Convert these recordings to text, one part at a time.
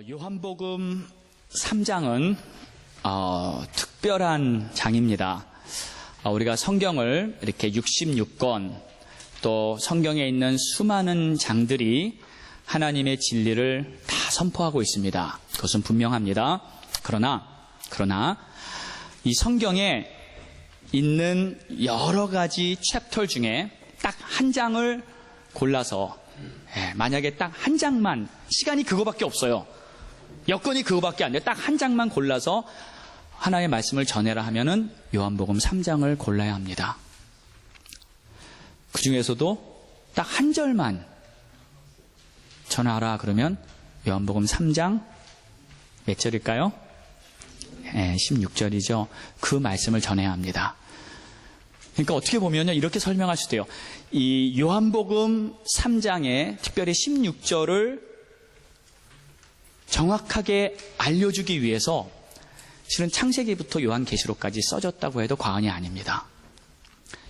요한복음 3장은 특별한 장입니다. 우리가 성경을 이렇게 66권 또 성경에 있는 수많은 장들이 하나님의 진리를 다 선포하고 있습니다. 그것은 분명합니다. 그러나 이 성경에 있는 여러 가지 챕터 중에 딱 한 장을 골라서 만약에 딱 한 장만, 시간이 그거밖에 없어요. 여건이 그거밖에 안 돼요. 딱 한 장만 골라서 하나의 말씀을 전해라 하면은 요한복음 3장을 골라야 합니다. 그 중에서도 딱 한 절만 전하라 그러면 요한복음 3장 몇 절일까요? 16절이죠. 그 말씀을 전해야 합니다. 그러니까 어떻게 보면요, 이렇게 설명할 수도 있어요. 이 요한복음 3장에 특별히 16절을 정확하게 알려주기 위해서 실은 창세기부터 요한계시록까지 써졌다고 해도 과언이 아닙니다.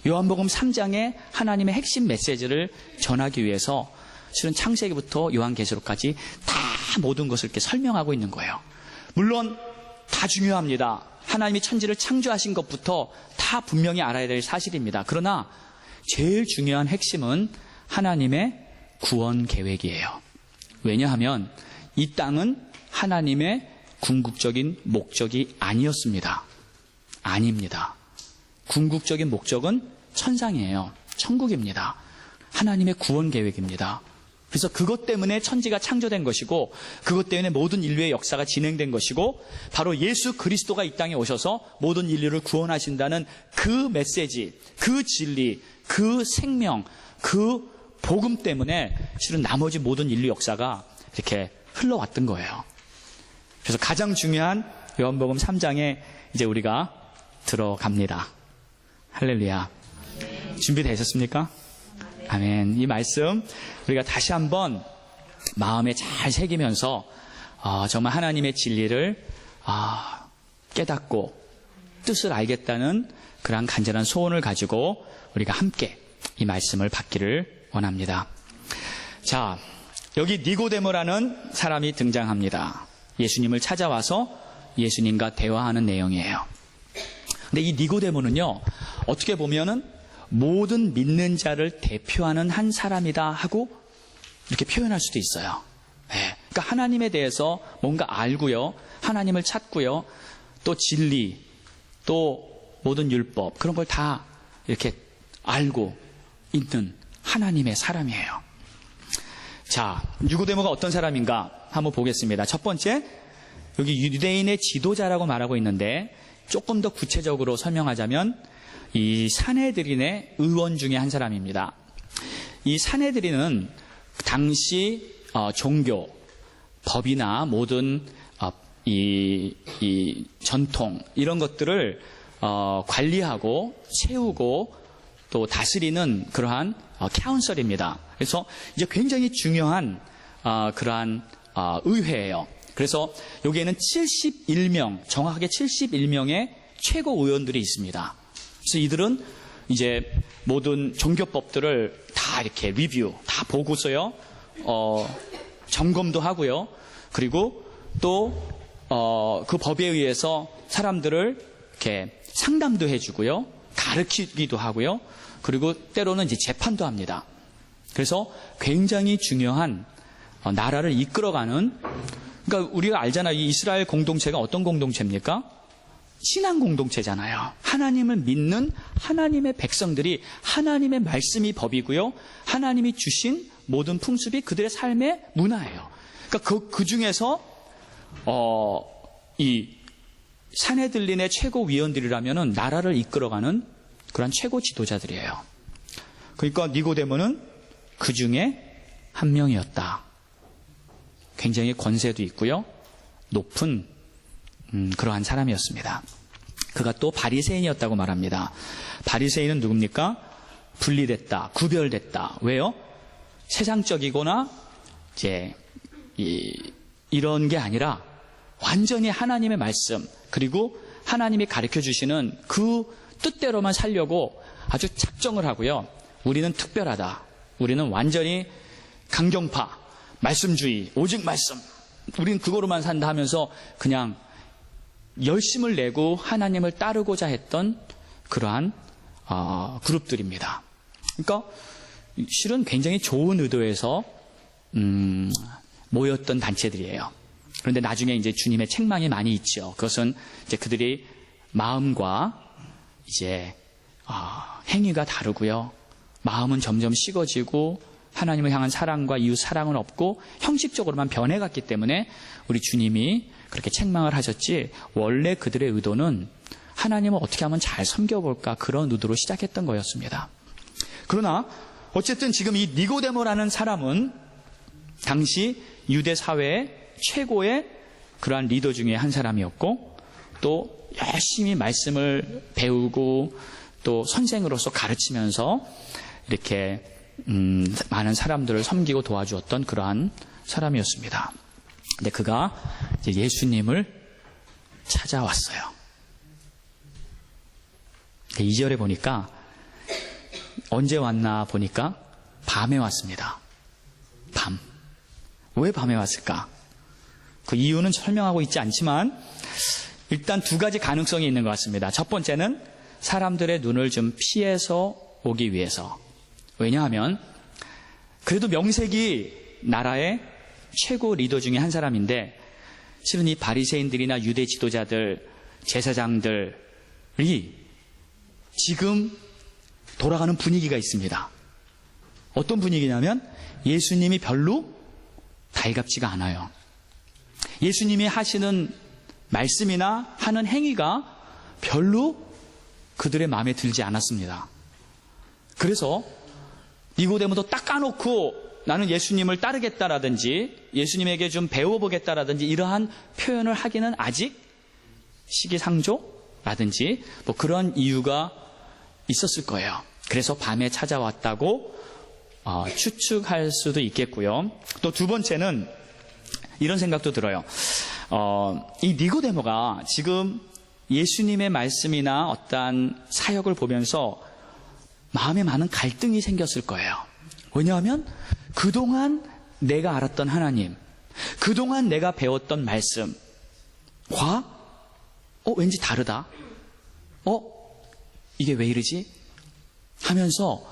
요한복음 3장에 하나님의 핵심 메시지를 전하기 위해서 실은 창세기부터 요한계시록까지 다 모든 것을 이렇게 설명하고 있는 거예요. 물론 다 중요합니다. 하나님이 천지를 창조하신 것부터 다 분명히 알아야 될 사실입니다. 그러나 제일 중요한 핵심은 하나님의 구원 계획이에요. 왜냐하면 이 땅은 하나님의 궁극적인 목적이 아니었습니다. 아닙니다. 궁극적인 목적은 천상이에요. 천국입니다. 하나님의 구원 계획입니다. 그래서 그것 때문에 천지가 창조된 것이고 그것 때문에 모든 인류의 역사가 진행된 것이고 바로 예수 그리스도가 이 땅에 오셔서 모든 인류를 구원하신다는 그 메시지, 그 진리, 그 생명, 그 복음 때문에 실은 나머지 모든 인류 역사가 이렇게 흘러왔던 거예요. 그래서 가장 중요한 요한복음 3장에 이제 우리가 들어갑니다. 할렐루야. 준비되셨습니까? 아멘. 이 말씀 우리가 다시 한번 마음에 잘 새기면서 정말 하나님의 진리를 깨닫고 뜻을 알겠다는 그러한 간절한 소원을 가지고 우리가 함께 이 말씀을 받기를 원합니다. 자, 여기 니고데모라는 사람이 등장합니다. 예수님을 찾아와서 예수님과 대화하는 내용이에요. 근데 이 니고데모는요, 어떻게 보면은 모든 믿는 자를 대표하는 한 사람이다 하고 이렇게 표현할 수도 있어요. 그러니까 하나님에 대해서 뭔가 알고요, 하나님을 찾고요, 또 진리, 또 모든 율법, 그런 걸 다 이렇게 알고 있는 하나님의 사람이에요. 자, 니고데모가 어떤 사람인가 한번 보겠습니다. 첫 번째, 여기 유대인의 지도자라고 말하고 있는데 조금 더 구체적으로 설명하자면 이 산헤드린의 의원 중에 한 사람입니다. 이 산헤드린은 당시 종교, 법이나 모든 이 전통 이런 것들을 관리하고 채우고 또 다스리는 그러한 카운슬입니다. 그래서 이제 굉장히 중요한 그러한 의회예요. 그래서 여기에는 71명, 정확하게 71명의 최고 의원들이 있습니다. 그래서 이들은 이제 모든 종교법들을 다 이렇게 리뷰, 다 보고서요, 점검도 하고요, 그리고 또 그 법에 의해서 사람들을 이렇게 상담도 해주고요, 가르치기도 하고요, 그리고 때로는 이제 재판도 합니다. 그래서 굉장히 중요한 나라를 이끌어가는, 그러니까 우리가 알잖아요. 이 이스라엘 공동체가 어떤 공동체입니까? 신앙 공동체잖아요. 하나님을 믿는 하나님의 백성들이 하나님의 말씀이 법이고요, 하나님이 주신 모든 풍습이 그들의 삶의 문화예요. 그러니까 그 중에서 이 산헤드린의 최고 위원들이라면은 나라를 이끌어가는 그런 최고 지도자들이에요. 그러니까 니고데모는 그 중에 한 명이었다. 굉장히 권세도 있고요, 높은 그러한 사람이었습니다. 그가 또 바리새인이었다고 말합니다. 바리새인은 누굽니까? 분리됐다, 구별됐다. 왜요? 세상적이거나 이제 이런 게 아니라 완전히 하나님의 말씀, 그리고 하나님이 가르쳐 주시는 그 뜻대로만 살려고 아주 작정을 하고요, 우리는 특별하다, 우리는 완전히 강경파, 말씀주의, 오직 말씀, 우린 그거로만 산다 하면서 그냥 열심을 내고 하나님을 따르고자 했던 그러한 그룹들입니다. 그러니까 실은 굉장히 좋은 의도에서 모였던 단체들이에요. 그런데 나중에 이제 주님의 책망이 많이 있죠. 그것은 이제 그들이 마음과 이제 행위가 다르고요. 마음은 점점 식어지고 하나님을 향한 사랑과 이웃 사랑은 없고 형식적으로만 변해갔기 때문에 우리 주님이 그렇게 책망을 하셨지, 원래 그들의 의도는 하나님을 어떻게 하면 잘 섬겨볼까, 그런 의도로 시작했던 거였습니다. 그러나 어쨌든 지금 이 니고데모라는 사람은 당시 유대 사회의 최고의 그러한 리더 중에 한 사람이었고, 또 열심히 말씀을 배우고 또 선생으로서 가르치면서 이렇게 많은 사람들을 섬기고 도와주었던 그러한 사람이었습니다. 근데 그가 이제 예수님을 찾아왔어요. 2절에 보니까 언제 왔나 보니까 밤에 왔습니다. 밤. 왜 밤에 왔을까? 그 이유는 설명하고 있지 않지만 일단 두 가지 가능성이 있는 것 같습니다. 첫 번째는 사람들의 눈을 좀 피해서 오기 위해서. 왜냐하면 그래도 명색이 나라의 최고 리더 중에 한 사람인데, 실은 이 바리새인들이나 유대 지도자들, 제사장들이 지금 돌아가는 분위기가 있습니다. 어떤 분위기냐면 예수님이 별로 달갑지가 않아요. 예수님이 하시는 말씀이나 하는 행위가 별로 그들의 마음에 들지 않았습니다. 그래서 니고데모도 딱 까놓고 나는 예수님을 따르겠다라든지 예수님에게 좀 배워보겠다라든지 이러한 표현을 하기는 아직 시기상조라든지 뭐 그런 이유가 있었을 거예요. 그래서 밤에 찾아왔다고 추측할 수도 있겠고요. 또 두 번째는 이런 생각도 들어요. 이 니고데모가 지금 예수님의 말씀이나 어떠한 사역을 보면서 마음에 많은 갈등이 생겼을 거예요. 왜냐하면 그동안 내가 알았던 하나님, 그동안 내가 배웠던 말씀과 왠지 다르다. 이게 왜 이러지? 하면서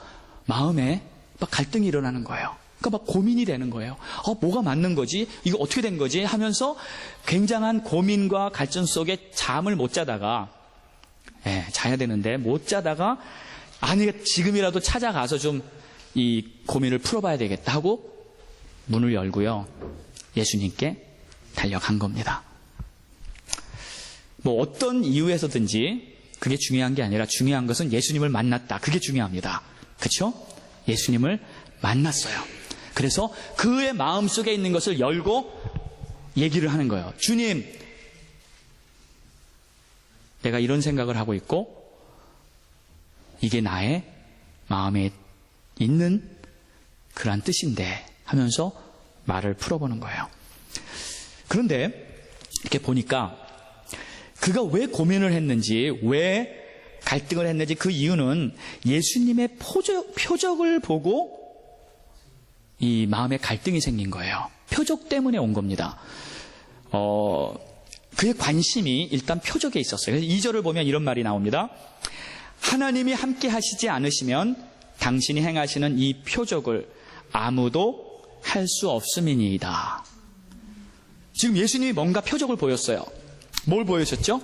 마음에 막 갈등이 일어나는 거예요. 그러니까 막 고민이 되는 거예요. 뭐가 맞는 거지? 이거 어떻게 된 거지? 하면서 굉장한 고민과 갈등 속에 잠을 못 자다가, 자야 되는데 못 자다가, 아니 지금이라도 찾아가서 좀 이 고민을 풀어봐야 되겠다 하고 문을 열고요, 예수님께 달려간 겁니다. 뭐 어떤 이유에서든지 그게 중요한 게 아니라 중요한 것은 예수님을 만났다. 그게 중요합니다. 그렇죠? 예수님을 만났어요. 그래서 그의 마음속에 있는 것을 열고 얘기를 하는 거예요. 주님, 내가 이런 생각을 하고 있고 이게 나의 마음에 있는 그러한 뜻인데 하면서 말을 풀어보는 거예요. 그런데 이렇게 보니까 그가 왜 고민을 했는지, 왜 갈등을 했는지 그 이유는 예수님의 표적을 보고 이 마음에 갈등이 생긴 거예요. 표적 때문에 온 겁니다. 그의 관심이 일단 표적에 있었어요. 그래서 2절을 보면 이런 말이 나옵니다. 하나님이 함께 하시지 않으시면 당신이 행하시는 이 표적을 아무도 할 수 없음이니이다. 지금 예수님이 뭔가 표적을 보였어요. 뭘 보여줬죠?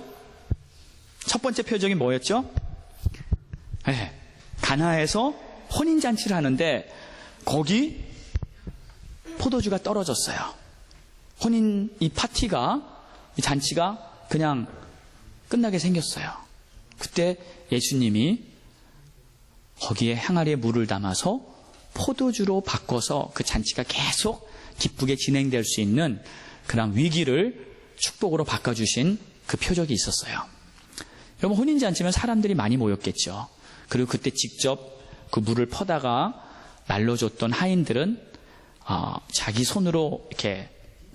첫 번째 표적이 뭐였죠? 가나에서 혼인잔치를 하는데 거기 포도주가 떨어졌어요. 이 파티가, 이 잔치가 그냥 끝나게 생겼어요. 그때 예수님이 거기에 항아리에 물을 담아서 포도주로 바꿔서 그 잔치가 계속 기쁘게 진행될 수 있는 그런 위기를 축복으로 바꿔주신 그 표적이 있었어요. 여러분, 혼인잔치면 사람들이 많이 모였겠죠. 그리고 그때 직접 그 물을 퍼다가 날려줬던 하인들은 자기 손으로 이렇게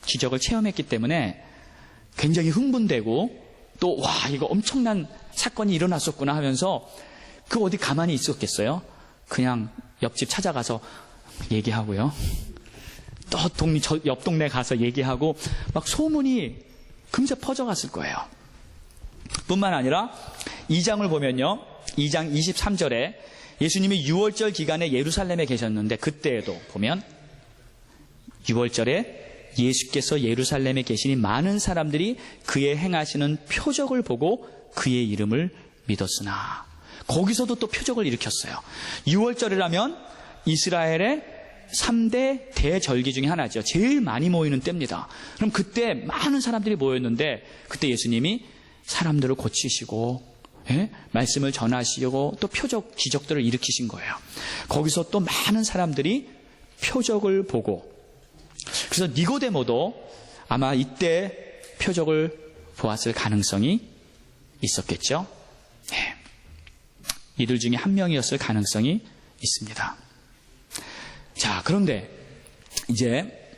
기적을 체험했기 때문에 굉장히 흥분되고 또 이거 엄청난 사건이 일어났었구나 하면서 그 어디 가만히 있었겠어요? 그냥 옆집 찾아가서 얘기하고요. 또 옆 동네 가서 얘기하고 막 소문이 금세 퍼져갔을 거예요. 뿐만 아니라 2장을 보면요. 2장 23절에 예수님이 6월절 기간에 예루살렘에 계셨는데 그때에도 보면 6월절에 예수께서 예루살렘에 계시니 많은 사람들이 그의 행하시는 표적을 보고 그의 이름을 믿었으나 거기서도 또 표적을 일으켰어요. 6월절이라면 이스라엘의 3대 대절기 중에 하나죠. 제일 많이 모이는 때입니다. 그럼 그때 많은 사람들이 모였는데 그때 예수님이 사람들을 고치시고 말씀을 전하시고 또 표적, 기적들을 일으키신 거예요. 거기서 또 많은 사람들이 표적을 보고 그래서 니고데모도 아마 이때 표적을 보았을 가능성이 있었겠죠. 이들 중에 한 명이었을 가능성이 있습니다. 자, 그런데 이제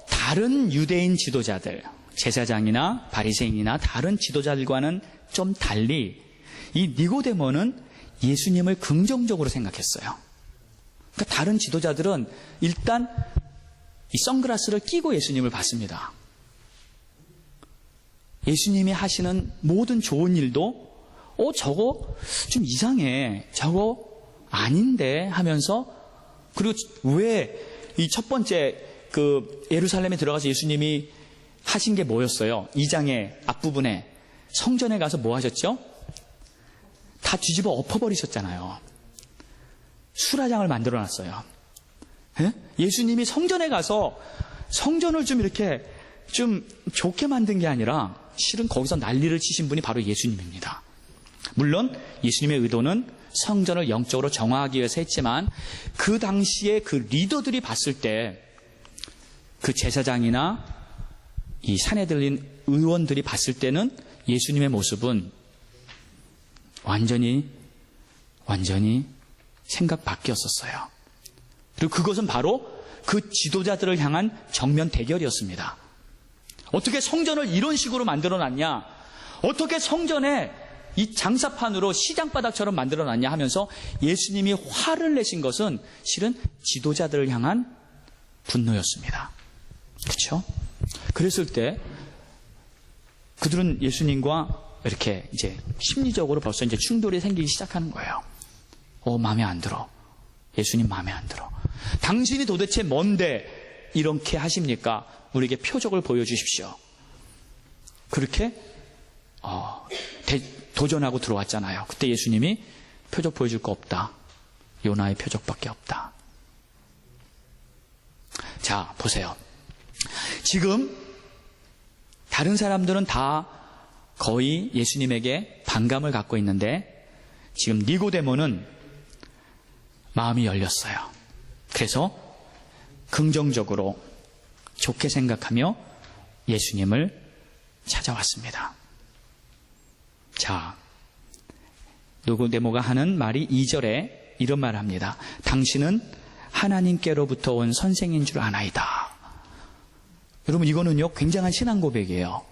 다른 유대인 지도자들, 제사장이나 바리새인이나 다른 지도자들과는 좀 달리 이 니고데모는 예수님을 긍정적으로 생각했어요. 그러니까 다른 지도자들은 일단 이 선글라스를 끼고 예수님을 봤습니다. 예수님이 하시는 모든 좋은 일도 저거 좀 이상해, 저거 아닌데 하면서, 그리고 왜 이 첫 번째 그 예루살렘에 들어가서 예수님이 하신 게 뭐였어요? 2장의 앞부분에 성전에 가서 뭐 하셨죠? 다 뒤집어 엎어버리셨잖아요. 수라장을 만들어 놨어요. 예수님이 성전에 가서 성전을 좀 이렇게 좀 좋게 만든 게 아니라 실은 거기서 난리를 치신 분이 바로 예수님입니다. 물론 예수님의 의도는 성전을 영적으로 정화하기 위해서 했지만 그 당시에 그 리더들이 봤을 때 그 제사장이나 이 산에 들린 의원들이 봤을 때는 예수님의 모습은 완전히 생각 바뀌었었어요. 그리고 그것은 바로 그 지도자들을 향한 정면 대결이었습니다. 어떻게 성전을 이런 식으로 만들어놨냐? 어떻게 성전에 이 장사판으로 시장바닥처럼 만들어놨냐 하면서 예수님이 화를 내신 것은 실은 지도자들을 향한 분노였습니다. 그렇죠? 그랬을 때 그들은 예수님과 이렇게 이제 심리적으로 벌써 이제 충돌이 생기기 시작하는 거예요. 마음에 안 들어. 예수님 마음에 안 들어. 당신이 도대체 뭔데 이렇게 하십니까? 우리에게 표적을 보여주십시오. 그렇게 도전하고 들어왔잖아요. 그때 예수님이 표적 보여줄 거 없다. 요나의 표적밖에 없다. 자, 보세요. 지금 다른 사람들은 다 거의 예수님에게 반감을 갖고 있는데 지금 니고데모는 마음이 열렸어요. 그래서 긍정적으로 좋게 생각하며 예수님을 찾아왔습니다. 자, 니고데모가 하는 말이 2절에 이런 말을 합니다. 당신은 하나님께로부터 온 선생인 줄 아나이다. 여러분, 이거는요 굉장한 신앙 고백이에요.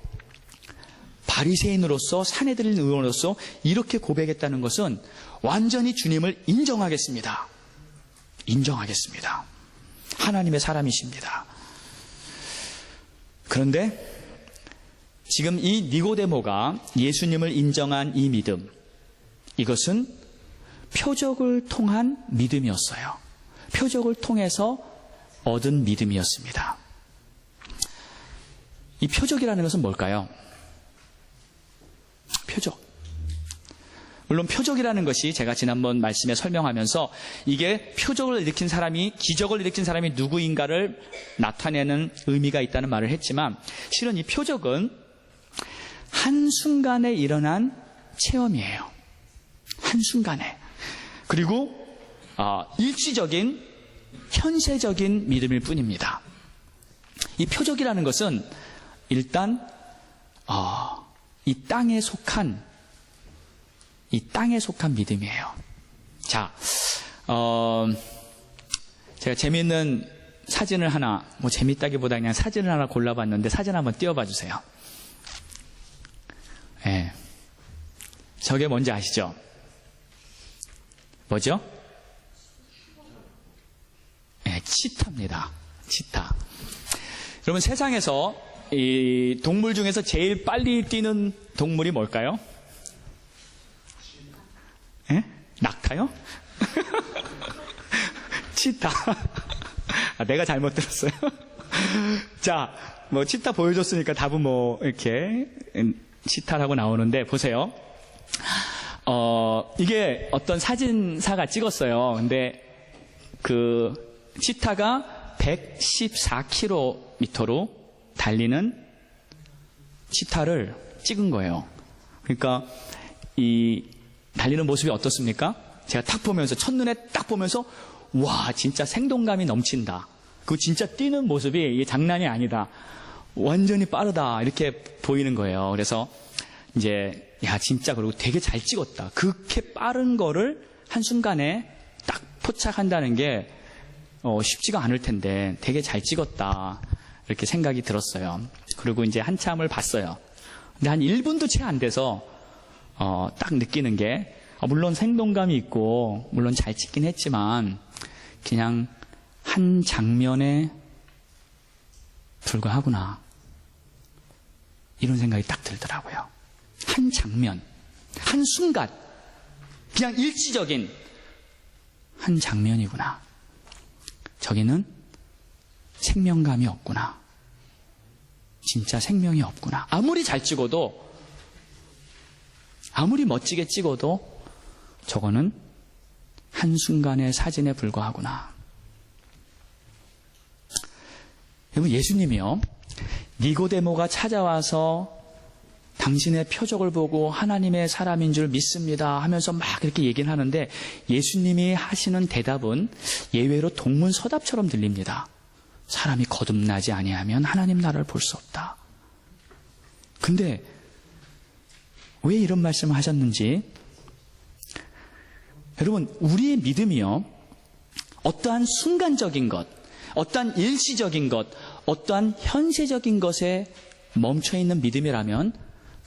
바리새인으로서 산에 들린 의원으로서 이렇게 고백했다는 것은 완전히 주님을 인정하겠습니다. 하나님의 사람이십니다. 그런데 지금 이 니고데모가 예수님을 인정한 이 믿음, 이것은 표적을 통한 믿음이었어요. 표적을 통해서 얻은 믿음이었습니다. 이 표적이라는 것은 뭘까요? 표적. 물론 표적이라는 것이 제가 지난번 말씀에 설명하면서 이게 표적을 일으킨 사람이, 기적을 일으킨 사람이 누구인가를 나타내는 의미가 있다는 말을 했지만 실은 이 표적은 한순간에 일어난 체험이에요. 한순간에. 그리고 일시적인 현세적인 믿음일 뿐입니다. 이 표적이라는 것은 일단 이 땅에 속한 믿음이에요. 자, 제가 재미있는 사진을 하나, 재밌다기보다 그냥 사진을 하나 골라봤는데 사진 한번 띄워봐 주세요. 네. 저게 뭔지 아시죠? 뭐죠? 네, 치타입니다. 치타. 여러분, 세상에서 이 동물 중에서 제일 빨리 뛰는 동물이 뭘까요? 예? 낙타요? 치타. 내가 잘못 들었어요. 자, 뭐 치타 보여줬으니까 답은 뭐 이렇게 치타라고 나오는데, 보세요. 이게 어떤 사진사가 찍었어요. 근데 그 치타가 114km로 달리는 치타를 찍은 거예요. 그러니까 이 달리는 모습이 어떻습니까? 제가 딱 보면서, 첫눈에 딱 보면서, 와, 진짜 생동감이 넘친다. 그 진짜 뛰는 모습이 이게 장난이 아니다. 완전히 빠르다. 이렇게 보이는 거예요. 그래서 이제, 야, 진짜, 그리고 되게 잘 찍었다. 그렇게 빠른 거를 한순간에 딱 포착한다는 게 쉽지가 않을 텐데 되게 잘 찍었다. 이렇게 생각이 들었어요. 그리고 이제 한참을 봤어요. 근데 한 1분도 채 안 돼서 딱 느끼는 게, 물론 생동감이 있고 물론 잘 찍긴 했지만 그냥 한 장면에 불과하구나, 이런 생각이 딱 들더라고요. 한 장면, 한 순간, 그냥 일시적인 한 장면이구나. 저기는 생명감이 없구나. 진짜 생명이 없구나. 아무리 잘 찍어도, 아무리 멋지게 찍어도 저거는 한순간의 사진에 불과하구나. 여러분, 예수님이요, 니고데모가 찾아와서 당신의 표적을 보고 하나님의 사람인 줄 믿습니다 하면서 막 이렇게 얘기를 하는데, 예수님이 하시는 대답은 예외로 동문서답처럼 들립니다. 사람이 거듭나지 아니하면 하나님 나라를 볼 수 없다. 근데 왜 이런 말씀을 하셨는지, 여러분, 우리의 믿음이요, 어떠한 순간적인 것, 어떠한 일시적인 것, 어떠한 현세적인 것에 멈춰있는 믿음이라면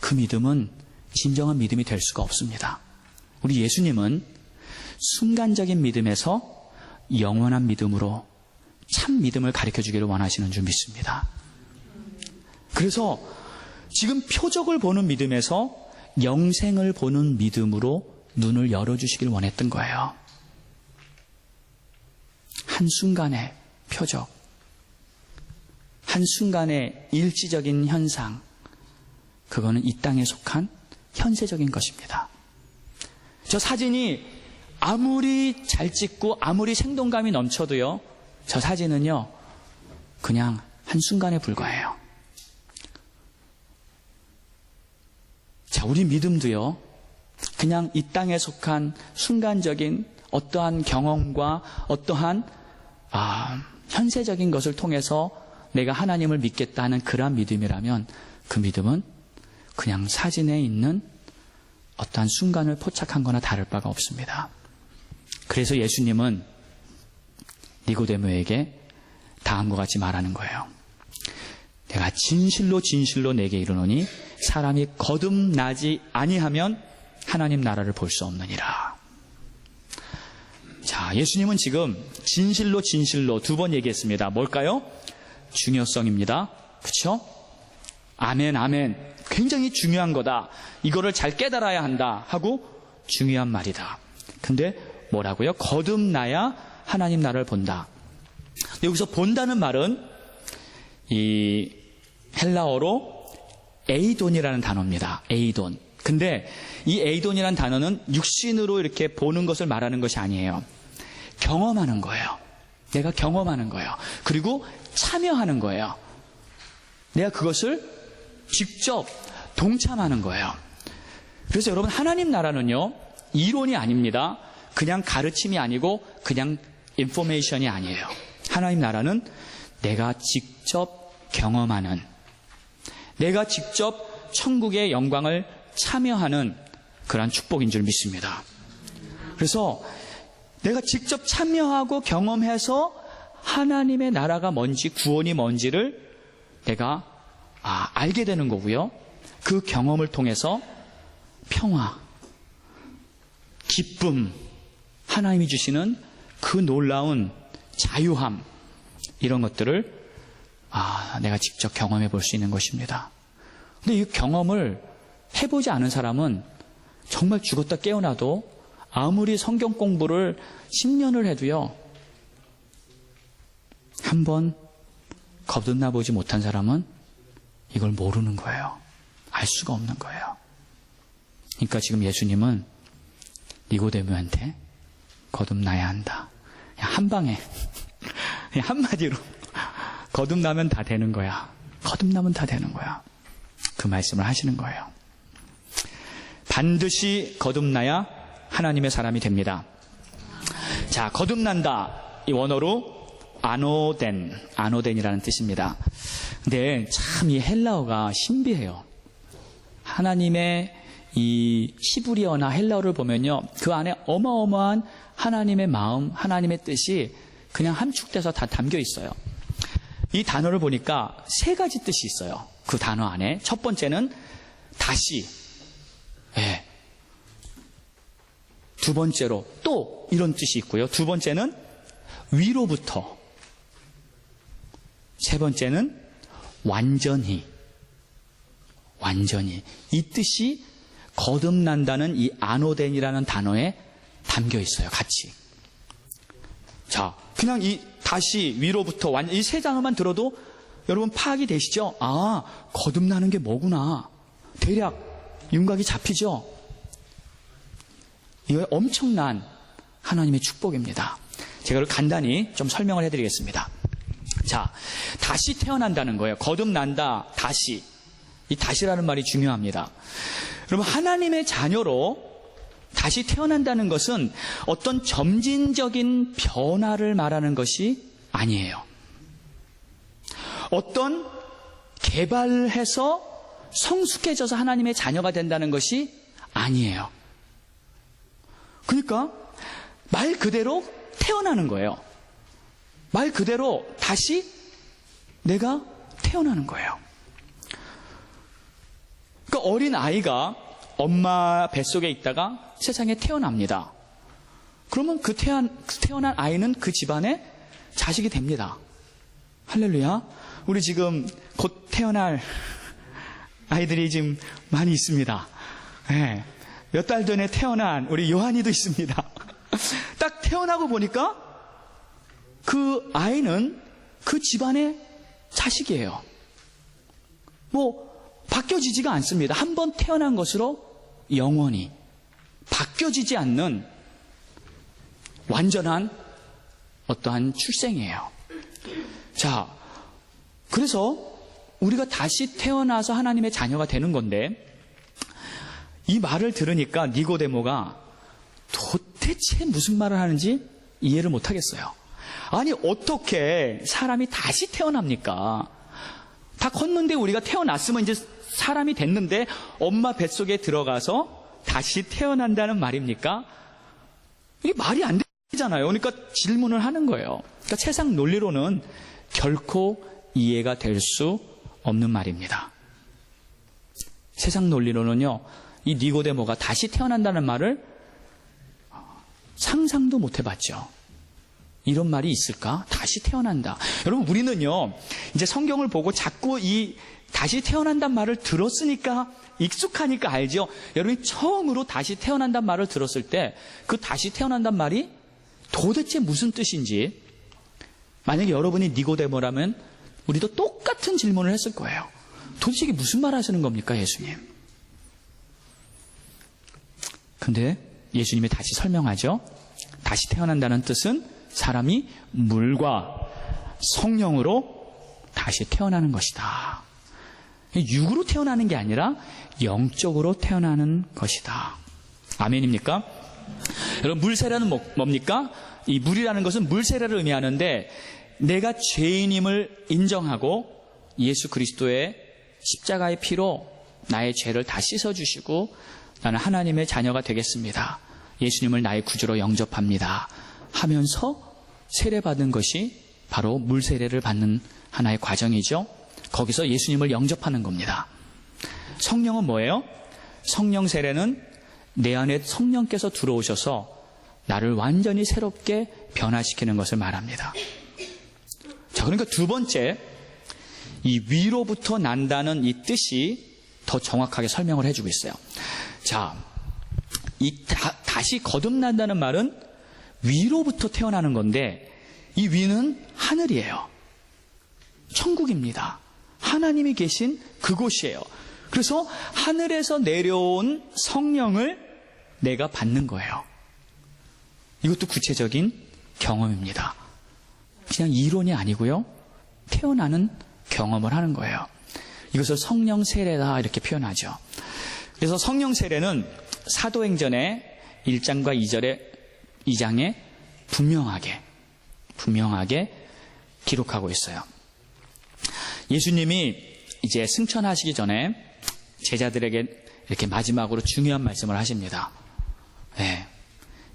그 믿음은 진정한 믿음이 될 수가 없습니다. 우리 예수님은 순간적인 믿음에서 영원한 믿음으로 참 믿음을 가르쳐 주기를 원하시는 줄 믿습니다. 그래서 지금 표적을 보는 믿음에서 영생을 보는 믿음으로 눈을 열어주시길 원했던 거예요. 한순간의 표적, 한순간의 일시적인 현상, 그거는 이 땅에 속한 현세적인 것입니다. 저 사진이 아무리 잘 찍고 아무리 생동감이 넘쳐도요, 저 사진은요, 그냥 한순간에 불과해요. 자, 우리 믿음도요, 그냥 이 땅에 속한 순간적인 어떠한 경험과 어떠한 현세적인 것을 통해서 내가 하나님을 믿겠다는 그러한 믿음이라면 그 믿음은 그냥 사진에 있는 어떠한 순간을 포착한 거나 다를 바가 없습니다. 그래서 예수님은 니고데모에게 다음과 같이 말하는 거예요. 내가 진실로 진실로 내게 이르노니 사람이 거듭나지 아니하면 하나님 나라를 볼 수 없느니라. 자, 예수님은 지금 진실로 진실로 두 번 얘기했습니다. 뭘까요? 중요성입니다. 그렇죠? 아멘, 아멘. 굉장히 중요한 거다. 이거를 잘 깨달아야 한다 하고 중요한 말이다. 근데 뭐라고요? 거듭나야 하나님 나라를 본다. 여기서 본다는 말은 이 헬라어로 에이돈이라는 단어입니다. 에이돈. 근데 이 에이돈이라는 단어는 육신으로 이렇게 보는 것을 말하는 것이 아니에요. 경험하는 거예요. 내가 경험하는 거예요. 그리고 참여하는 거예요. 내가 그것을 직접 동참하는 거예요. 그래서 여러분, 하나님 나라는요, 이론이 아닙니다. 그냥 가르침이 아니고 그냥 인포메이션이 아니에요. 하나님 나라는 내가 직접 경험하는, 내가 직접 천국의 영광을 참여하는 그러한 축복인 줄 믿습니다. 그래서 내가 직접 참여하고 경험해서 하나님의 나라가 뭔지, 구원이 뭔지를 내가 알게 되는 거고요. 그 경험을 통해서 평화, 기쁨, 하나님이 주시는 그 놀라운 자유함, 이런 것들을 내가 직접 경험해 볼 수 있는 것입니다. 근데 이 경험을 해보지 않은 사람은 정말 죽었다 깨어나도 아무리 성경 공부를 10년을 해도요, 한번 거듭나 보지 못한 사람은 이걸 모르는 거예요. 알 수가 없는 거예요. 그러니까 지금 예수님은 니고데모한테 거듭나야 한다. 그냥 한 방에, 그냥 한마디로 거듭나면 다 되는 거야. 거듭나면 다 되는 거야. 그 말씀을 하시는 거예요. 반드시 거듭나야 하나님의 사람이 됩니다. 자, 거듭난다. 이 원어로 아노덴이라는 뜻입니다. 근데 참 이 헬라어가 신비해요. 하나님의 이 히브리어나 헬라어를 보면요, 그 안에 어마어마한 하나님의 마음, 하나님의 뜻이 그냥 함축돼서 다 담겨 있어요. 이 단어를 보니까 세 가지 뜻이 있어요. 그 단어 안에. 첫 번째는 다시, 두 번째로 또 이런 뜻이 있고요. 두 번째는 위로부터, 세 번째는 완전히. 이 뜻이 거듭난다는 이 아노덴이라는 단어에 담겨 있어요. 같이. 자, 그냥 이 다시, 위로부터, 이 세 단어만 들어도 여러분 파악이 되시죠? 거듭나는 게 뭐구나. 대략 윤곽이 잡히죠? 이거 엄청난 하나님의 축복입니다. 제가 이걸 간단히 좀 설명을 해드리겠습니다. 자, 다시 태어난다는 거예요. 거듭난다, 다시. 이 다시라는 말이 중요합니다. 여러분, 하나님의 자녀로 다시 태어난다는 것은 어떤 점진적인 변화를 말하는 것이 아니에요. 어떤 개발해서 성숙해져서 하나님의 자녀가 된다는 것이 아니에요. 그러니까 말 그대로 태어나는 거예요. 말 그대로 다시 내가 태어나는 거예요. 그러니까 어린 아이가 엄마 뱃속에 있다가 세상에 태어납니다. 그러면 그 태어난 아이는 그 집안의 자식이 됩니다. 할렐루야. 우리 지금 곧 태어날 아이들이 지금 많이 있습니다. 몇 달 전에 태어난 우리 요한이도 있습니다. 딱 태어나고 보니까 그 아이는 그 집안의 자식이에요. 바뀌어지지가 않습니다. 한번 태어난 것으로 영원히 바뀌어지지 않는 완전한 어떠한 출생이에요. 자, 그래서 우리가 다시 태어나서 하나님의 자녀가 되는 건데, 이 말을 들으니까 니고데모가 도대체 무슨 말을 하는지 이해를 못하겠어요. 아니, 어떻게 사람이 다시 태어납니까? 다 컸는데, 우리가 태어났으면 이제 사람이 됐는데 엄마 뱃속에 들어가서 다시 태어난다는 말입니까? 이게 말이 안 되잖아요. 그러니까 질문을 하는 거예요. 그러니까 세상 논리로는 결코 이해가 될 수 없는 말입니다. 세상 논리로는요, 이 니고데모가 다시 태어난다는 말을 상상도 못 해봤죠. 이런 말이 있을까? 다시 태어난다. 여러분, 우리는요, 이제 성경을 보고 자꾸 이 다시 태어난단 말을 들었으니까, 익숙하니까 알죠. 여러분이 처음으로 다시 태어난단 말을 들었을 때 그 다시 태어난단 말이 도대체 무슨 뜻인지, 만약에 여러분이 니고데모라면 우리도 똑같은 질문을 했을 거예요. 도대체 이게 무슨 말 하시는 겁니까, 예수님? 근데 예수님이 다시 설명하죠. 다시 태어난다는 뜻은 사람이 물과 성령으로 다시 태어나는 것이다. 육으로 태어나는 게 아니라 영적으로 태어나는 것이다. 아멘입니까? 여러분, 물세례는 뭡니까? 이 물이라는 것은 물세례를 의미하는데, 내가 죄인임을 인정하고 예수 그리스도의 십자가의 피로 나의 죄를 다 씻어주시고 나는 하나님의 자녀가 되겠습니다. 예수님을 나의 구주로 영접합니다. 하면서 세례받은 것이 바로 물세례를 받는 하나의 과정이죠. 거기서 예수님을 영접하는 겁니다. 성령은 뭐예요? 성령 세례는 내 안에 성령께서 들어오셔서 나를 완전히 새롭게 변화시키는 것을 말합니다. 자, 자, 그러니까 두 번째, 이 위로부터 난다는 이 뜻이 더 정확하게 설명을 해주고 있어요. 자, 다시 거듭난다는 말은 위로부터 태어나는 건데, 이 위는 하늘이에요. 천국입니다. 하나님이 계신 그곳이에요. 그래서 하늘에서 내려온 성령을 내가 받는 거예요. 이것도 구체적인 경험입니다. 그냥 이론이 아니고요. 태어나는 경험을 하는 거예요. 이것을 성령 세례다 이렇게 표현하죠. 그래서 성령 세례는 사도행전의 1장과 2장에 분명하게 기록하고 있어요. 예수님이 이제 승천하시기 전에 제자들에게 이렇게 마지막으로 중요한 말씀을 하십니다. 네.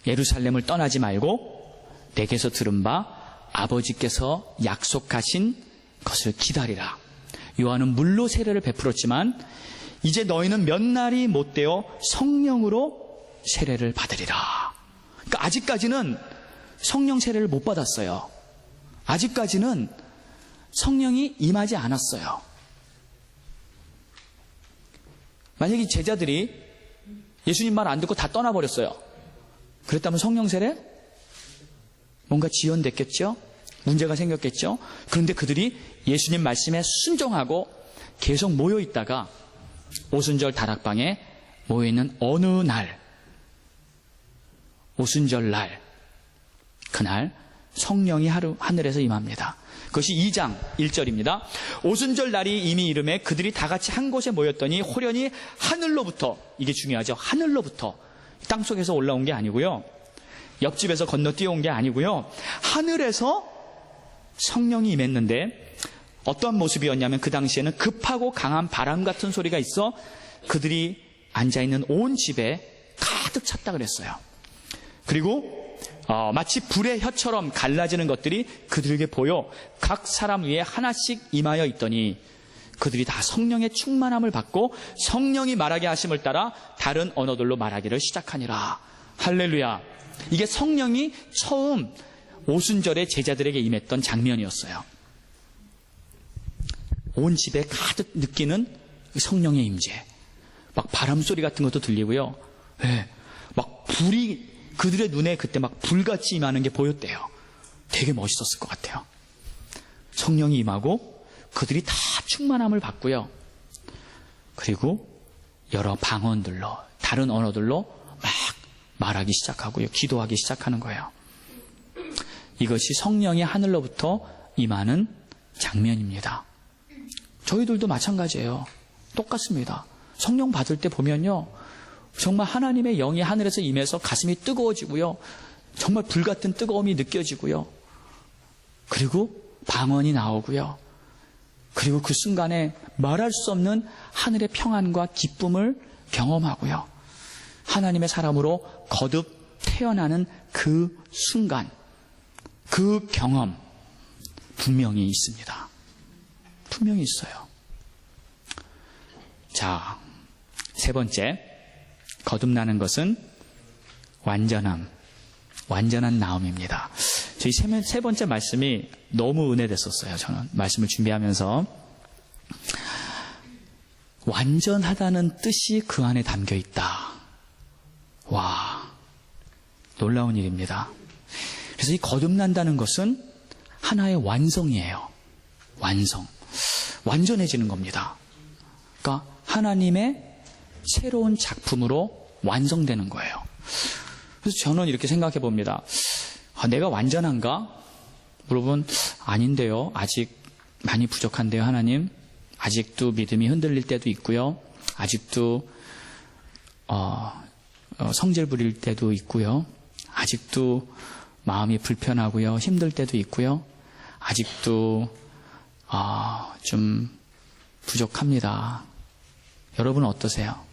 예루살렘을 떠나지 말고 내게서 들은 바 아버지께서 약속하신 것을 기다리라. 요한은 물로 세례를 베풀었지만 이제 너희는 몇 날이 못되어 성령으로 세례를 받으리라. 그러니까 아직까지는 성령 세례를 못 받았어요. 아직까지는 성령이 임하지 않았어요. 만약에 제자들이 예수님 말 안 듣고 다 떠나버렸어요. 그랬다면 성령 세례? 뭔가 지연됐겠죠? 문제가 생겼겠죠? 그런데 그들이 예수님 말씀에 순종하고 계속 모여있다가 오순절 다락방에 모여있는 어느 날, 오순절 날, 그날 성령이 하늘에서 임합니다. 그것이 2장 1절입니다. 오순절 날이 이미 이름에 그들이 다 같이 한 곳에 모였더니 호련히 하늘로부터, 이게 중요하죠. 하늘로부터, 땅속에서 올라온 게 아니고요. 옆집에서 건너 뛰어온 게 아니고요. 하늘에서 성령이 임했는데 어떠한 모습이었냐면 그 당시에는 급하고 강한 바람 같은 소리가 있어 그들이 앉아있는 온 집에 가득 찼다 그랬어요. 그리고 마치 불의 혀처럼 갈라지는 것들이 그들에게 보여 각 사람 위에 하나씩 임하여 있더니 그들이 다 성령의 충만함을 받고 성령이 말하게 하심을 따라 다른 언어들로 말하기를 시작하니라. 할렐루야. 이게 성령이 처음 오순절에 제자들에게 임했던 장면이었어요. 온 집에 가득 느끼는 성령의 임재. 막 바람 소리 같은 것도 들리고요. 네. 막 불이 그들의 눈에 그때 막 불같이 임하는 게 보였대요. 되게 멋있었을 것 같아요. 성령이 임하고 그들이 다 충만함을 받고요. 그리고 여러 방언들로, 다른 언어들로 막 말하기 시작하고요. 기도하기 시작하는 거예요. 이것이 성령이 하늘로부터 임하는 장면입니다. 저희들도 마찬가지예요. 똑같습니다. 성령 받을 때 보면요. 정말 하나님의 영이 하늘에서 임해서 가슴이 뜨거워지고요. 정말 불같은 뜨거움이 느껴지고요. 그리고 방언이 나오고요. 그리고 그 순간에 말할 수 없는 하늘의 평안과 기쁨을 경험하고요. 하나님의 사람으로 거듭 태어나는 그 순간, 그 경험 분명히 있습니다. 분명히 있어요. 자, 세 번째, 거듭나는 것은 완전한 나음입니다. 저희 세 번째 말씀이 너무 은혜됐었어요. 저는 말씀을 준비하면서 완전하다는 뜻이 그 안에 담겨 있다. 와, 놀라운 일입니다. 그래서 이 거듭난다는 것은 하나의 완성이에요. 완전해지는 겁니다. 그러니까 하나님의 새로운 작품으로 완성되는 거예요. 그래서 저는 이렇게 생각해 봅니다. 내가 완전한가? 물어보면 아닌데요. 아직 많이 부족한데요, 하나님. 아직도 믿음이 흔들릴 때도 있고요. 아직도 성질 부릴 때도 있고요. 아직도 마음이 불편하고요. 힘들 때도 있고요. 아직도 좀 부족합니다. 여러분 어떠세요?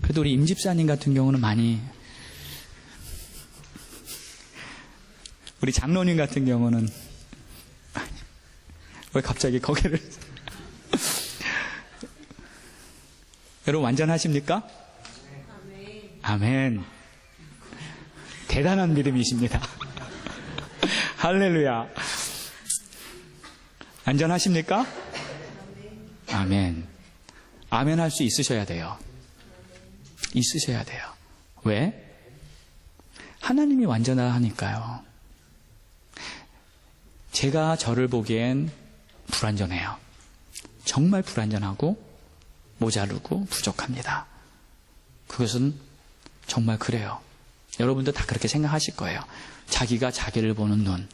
그래도 우리 임 집사님 같은 경우는 많이, 우리 장로님 같은 경우는 왜 갑자기 거기를 여러분 완전하십니까? 아멘. 대단한 믿음이십니다. 할렐루야. 안전하십니까? 아멘. 아멘 할 수 있으셔야 돼요. 있으셔야 돼요. 왜? 하나님이 완전하니까요. 제가 저를 보기엔 불완전해요. 정말 불완전하고 모자르고 부족합니다. 그것은 정말 그래요. 여러분도 다 그렇게 생각하실 거예요. 자기가 자기를 보는 눈.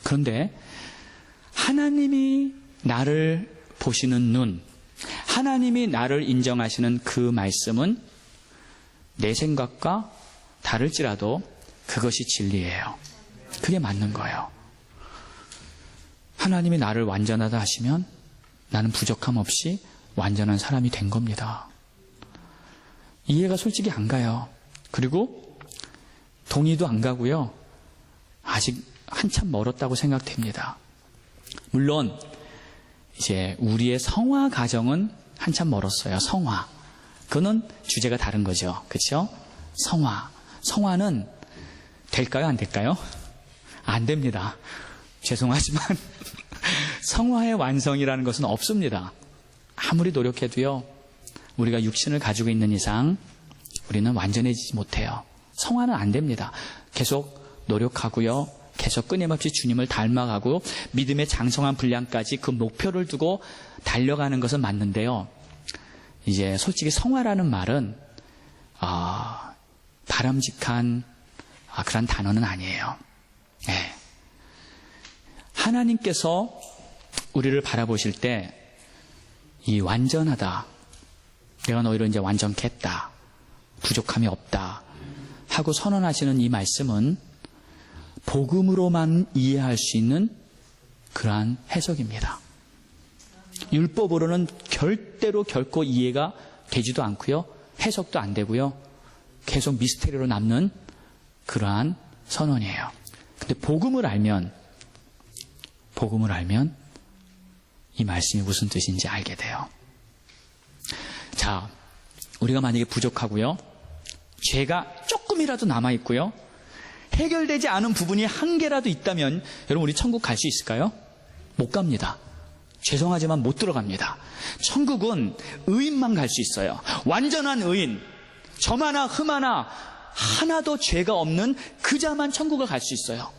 그런데 하나님이 나를 보시는 눈, 하나님이 나를 인정하시는 그 말씀은 내 생각과 다를지라도 그것이 진리예요. 그게 맞는 거예요. 하나님이 나를 완전하다 하시면 나는 부족함 없이 완전한 사람이 된 겁니다. 이해가 솔직히 안 가요. 그리고 동의도 안 가고요. 아직 한참 멀었다고 생각됩니다. 물론 이제 우리의 성화 과정은 한참 멀었어요. 성화. 그거는 주제가 다른 거죠. 그렇죠? 성화. 성화는 될까요? 안 될까요? 안 됩니다. 죄송하지만 성화의 완성이라는 것은 없습니다. 아무리 노력해도요. 우리가 육신을 가지고 있는 이상 우리는 완전해지지 못해요. 성화는 안 됩니다. 계속 노력하고요. 계속 끊임없이 주님을 닮아가고 믿음의 장성한 분량까지 그 목표를 두고 달려가는 것은 맞는데요. 이제 솔직히 성화라는 말은 바람직한 그런 단어는 아니에요. 네. 하나님께서 우리를 바라보실 때 이 완전하다, 내가 너희를 이제 완전케 했다, 부족함이 없다 하고 선언하시는 이 말씀은 복음으로만 이해할 수 있는 그러한 해석입니다. 율법으로는 절대로 결코 이해가 되지도 않고요. 해석도 안 되고요. 계속 미스테리로 남는 그러한 선언이에요. 근데 복음을 알면 이 말씀이 무슨 뜻인지 알게 돼요. 자, 우리가 만약에 부족하고요. 죄가 조금이라도 남아있고요. 해결되지 않은 부분이 한 개라도 있다면 여러분 우리 천국 갈 수 있을까요? 못 갑니다. 죄송하지만 못 들어갑니다. 천국은 의인만 갈 수 있어요. 완전한 의인, 점 하나 흠 하나 하나도 죄가 없는 그 자만 천국을 갈 수 있어요.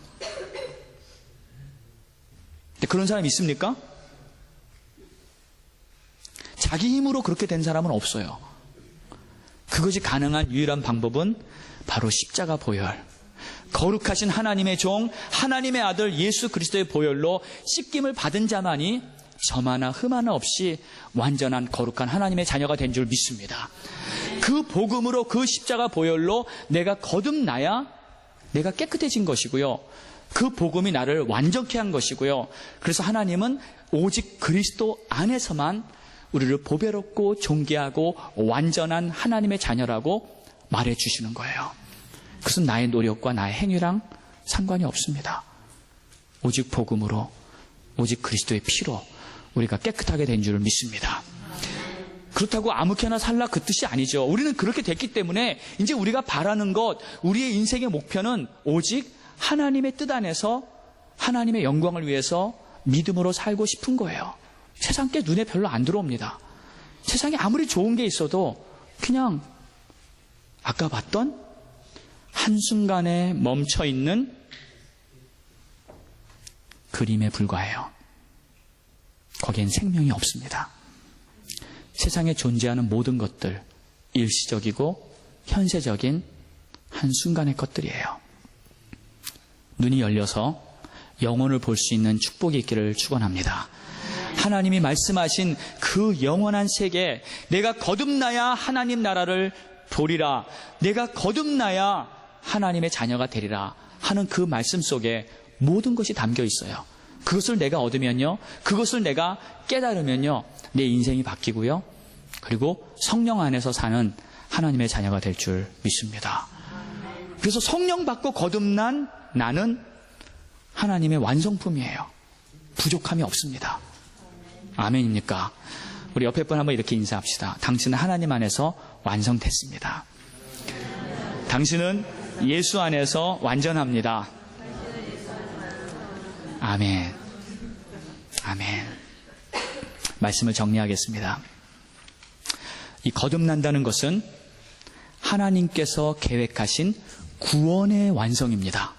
근데 그런 사람 있습니까? 자기 힘으로 그렇게 된 사람은 없어요. 그것이 가능한 유일한 방법은 바로 십자가 보혈. 거룩하신 하나님의 종, 하나님의 아들 예수 그리스도의 보혈로 씻김을 받은 자만이 점 하나 흠 하나 없이 완전한 거룩한 하나님의 자녀가 된 줄 믿습니다. 그 복음으로 그 십자가 보혈로 내가 거듭나야 내가 깨끗해진 것이고요. 그 복음이 나를 완전케 한 것이고요. 그래서 하나님은 오직 그리스도 안에서만 우리를 보배롭고 존귀하고 완전한 하나님의 자녀라고 말해 주시는 거예요. 그것은 나의 노력과 나의 행위랑 상관이 없습니다. 오직 복음으로, 오직 그리스도의 피로 우리가 깨끗하게 된 줄 믿습니다. 그렇다고 아무렇게나 살라 그 뜻이 아니죠. 우리는 그렇게 됐기 때문에 이제 우리가 바라는 것, 우리의 인생의 목표는 오직 하나님의 뜻 안에서 하나님의 영광을 위해서 믿음으로 살고 싶은 거예요. 세상 게 눈에 별로 안 들어옵니다. 세상에 아무리 좋은 게 있어도 그냥 아까 봤던 한순간에 멈춰있는 그림에 불과해요. 거기엔 생명이 없습니다. 세상에 존재하는 모든 것들, 일시적이고 현세적인 한순간의 것들이에요. 눈이 열려서 영혼을 볼 수 있는 축복이 있기를 축원합니다. 하나님이 말씀하신 그 영원한 세계, 내가 거듭나야 하나님 나라를 보리라, 내가 거듭나야 하나님의 자녀가 되리라 하는 그 말씀 속에 모든 것이 담겨 있어요. 그것을 내가 얻으면요, 그것을 내가 깨달으면요, 내 인생이 바뀌고요, 그리고 성령 안에서 사는 하나님의 자녀가 될 줄 믿습니다. 그래서 성령 받고 거듭난 나는 하나님의 완성품이에요. 부족함이 없습니다. 아멘입니까? 우리 옆에 분 한번 이렇게 인사합시다. 당신은 하나님 안에서 완성됐습니다. 당신은 예수 안에서 완전합니다. 아멘. 아멘. 말씀을 정리하겠습니다. 이 거듭난다는 것은 하나님께서 계획하신 구원의 완성입니다.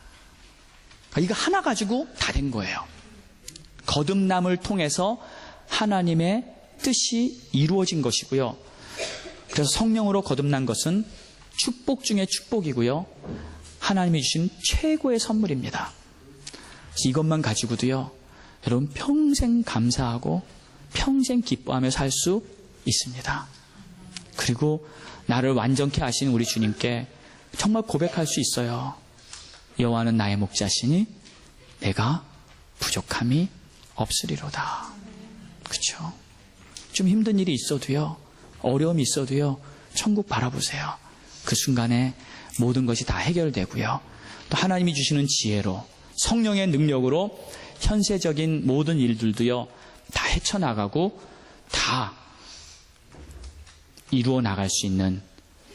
이거 하나 가지고 다 된 거예요. 거듭남을 통해서 하나님의 뜻이 이루어진 것이고요. 그래서 성령으로 거듭난 것은 축복 중에 축복이고요. 하나님이 주신 최고의 선물입니다. 이것만 가지고도요, 여러분 평생 감사하고 평생 기뻐하며 살 수 있습니다. 그리고 나를 완전케 하신 우리 주님께 정말 고백할 수 있어요. 여호와는 나의 목자시니 내가 부족함이 없으리로다. 그렇죠? 좀 힘든 일이 있어도요, 어려움이 있어도요, 천국 바라보세요. 그 순간에 모든 것이 다 해결되고요. 또 하나님이 주시는 지혜로, 성령의 능력으로 현세적인 모든 일들도요, 다 헤쳐나가고 다 이루어 나갈 수 있는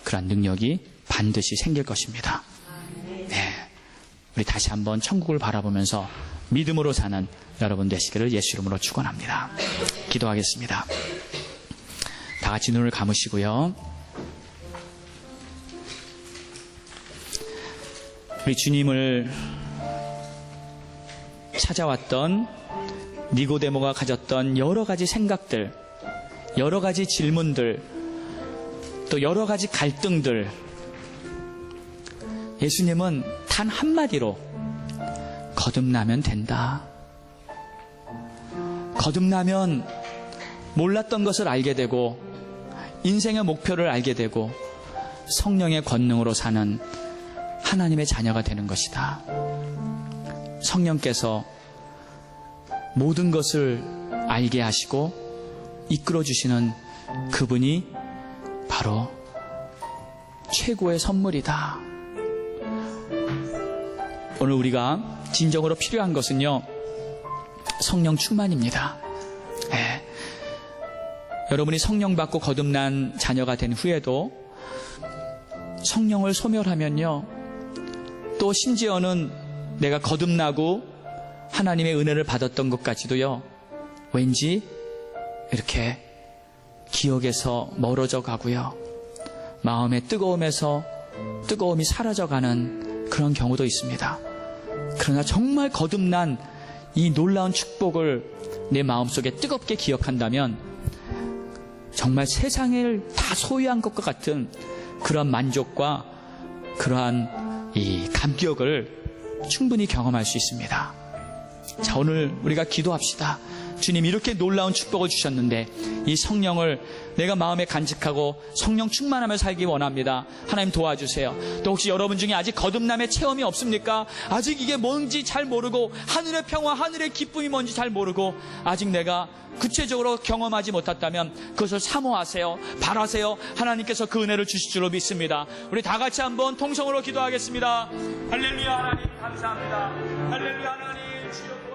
그런 능력이 반드시 생길 것입니다. 네, 우리 다시 한번 천국을 바라보면서 믿음으로 사는 여러분 되시기를 예수 이름으로 축원합니다. 기도하겠습니다. 다 같이 눈을 감으시고요. 우리 주님을 찾아왔던 니고데모가 가졌던 여러 가지 생각들, 여러 가지 질문들, 또 여러 가지 갈등들, 예수님은 단 한마디로 거듭나면 된다. 거듭나면 몰랐던 것을 알게 되고 인생의 목표를 알게 되고 성령의 권능으로 사는 하나님의 자녀가 되는 것이다. 성령께서 모든 것을 알게 하시고 이끌어 주시는 그분이 바로 최고의 선물이다. 오늘 우리가 진정으로 필요한 것은요, 성령 충만입니다. 네. 여러분이 성령 받고 거듭난 자녀가 된 후에도 성령을 소멸하면요, 또 심지어는 내가 거듭나고 하나님의 은혜를 받았던 것까지도요, 왠지 이렇게 기억에서 멀어져 가고요, 마음의 뜨거움에서 뜨거움이 사라져가는 그런 경우도 있습니다. 그러나 정말 거듭난 이 놀라운 축복을 내 마음속에 뜨겁게 기억한다면 정말 세상을 다 소유한 것과 같은 그러한 만족과 그러한 이 감격을 충분히 경험할 수 있습니다. 자, 오늘 우리가 기도합시다. 주님, 이렇게 놀라운 축복을 주셨는데 이 성령을 내가 마음에 간직하고 성령 충만하며 살기 원합니다. 하나님 도와주세요. 또 혹시 여러분 중에 아직 거듭남의 체험이 없습니까? 아직 이게 뭔지 잘 모르고 하늘의 평화, 하늘의 기쁨이 뭔지 잘 모르고 아직 내가 구체적으로 경험하지 못했다면 그것을 사모하세요. 바라세요. 하나님께서 그 은혜를 주실 줄로 믿습니다. 우리 다 같이 한번 통성으로 기도하겠습니다. 할렐루야. 하나님 감사합니다. 할렐루야. 하나님 주여